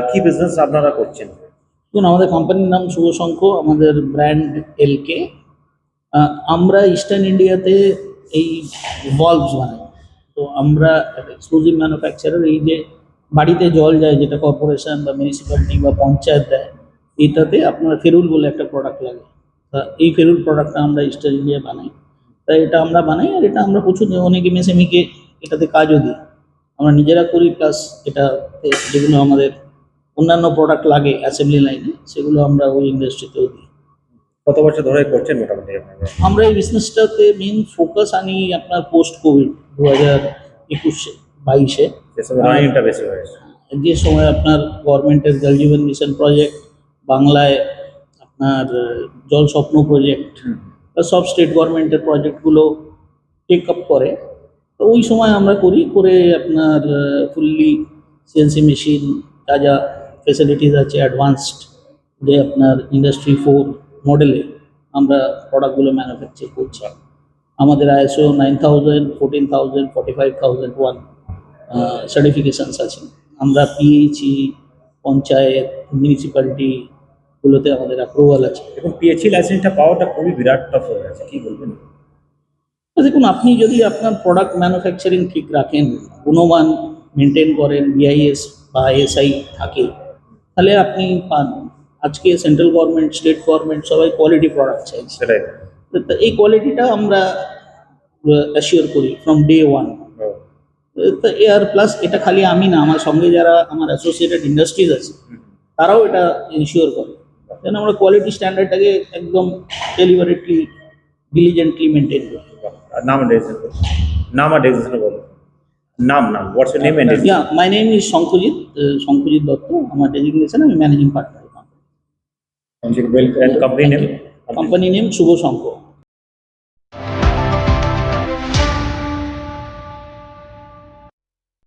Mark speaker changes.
Speaker 1: কি বিজনেস আপনারা করছেন?
Speaker 2: দেখুন, আমাদের কোম্পানির নাম শুভ শঙ্খ, আমাদের ব্র্যান্ড এলকে। আমরা ইস্টার্ন ইন্ডিয়াতে এই ভলভস বানাই। তো আমরা এক্সক্লুসিভ ম্যানুফ্যাকচারার। এই যে বাড়িতে জল যায়, যেটা কর্পোরেশন বা মিউনিসিপ্যালিটি বা পঞ্চায়েত দেয়, এটাতে আপনার ফেরুল বলে একটা প্রোডাক্ট লাগে। তা এই ফেরুল প্রোডাক্টটা আমরা ইস্টার্ন ইন্ডিয়া বানাই। তাই এটা আমরা বানাই, আর এটা আমরা প্রচুর অনেক এমএসএমইকে এটাতে কাজও দিই। আমরা নিজেরা করি, প্লাস এটা যেগুলো আমাদের অন্যান্য প্রোডাক্ট লাগে অ্যাসেম্বলি লাইনে, সেগুলো আমরা ওই ইন্ডাস্ট্রিতেও দিই।
Speaker 1: কত বছর ধরে করছেন মোটামুটি আপনারা?
Speaker 2: আমরা এই বিজনেসটাতে মেন ফোকাস আনি আপনার পোস্ট কোভিড 2021-22-এ,
Speaker 1: যে সময় রানিংটা বেশি হয়েছে।
Speaker 2: যে সময় আপনার গভর্নমেন্টের জল জীবন মিশন প্রজেক্ট, বাংলায় আপনার জল স্বপ্ন প্রজেক্ট, সব স্টেট গভর্নমেন্টের প্রজেক্টগুলো টেক আপ করে। তো ওই সময় আমরা করে আপনার ফুললি সিএনসি মেশিন, যা যা ফেসিলিটিস আছে অ্যাডভান্সড, যে আপনার ইন্ডাস্ট্রি 4 মডেলে আমরা প্রোডাক্টগুলো ম্যানুফ্যাকচার করছি। আমাদের ISO 9000, 14000, 45001 সার্টিফিকেশানস আছে। আমরা পিএইচই, পঞ্চায়েত, মিউনিসিপ্যালিটিগুলোতে আমাদের অ্যাপ্রুভাল আছে।
Speaker 1: এখন পিএইচই লাইসেন্সটা পাওয়াটা খুবই বিরাট টাফ হয়ে গেছে, কি বলবেন?
Speaker 2: তো দেখুন, আপনি যদি আপনার প্রোডাক্ট ম্যানুফ্যাকচারিং ঠিক রাখেন, গুণমান মেনটেন করেন, বিআইএস বা আইএসআই থাকে, তাহলে আপনি পান। আজকে সেন্ট্রাল গভর্নমেন্ট, স্টেট গভর্নমেন্ট সবাই কোয়ালিটি প্রোডাক্ট চাইছে।
Speaker 1: সেটাই।
Speaker 2: তো এই কোয়ালিটিটা আমরা অ্যাসিওর করি ফ্রম ডে 1। তো এর প্লাস এটা খালি আমি না, আমার সঙ্গে যারা আমার অ্যাসোসিয়েটেড ইন্ডাস্ট্রিজ আছে, তারাও এটা ইনশিওর করে। যেন আমরা কোয়ালিটি স্ট্যান্ডার্ডটাকে একদম ডেলিভারেটলি, ডিলিজেন্টলি মেনটেন করি।
Speaker 1: আর নাম আর ডেজিগনেশন বলো। নাম what's your name and
Speaker 2: Yeah, my name is Shankujit Dotto. আমার ডেজিগনেশন, আমি managing partner.
Speaker 1: Company name?
Speaker 2: Company name Shubha শঙ্খ।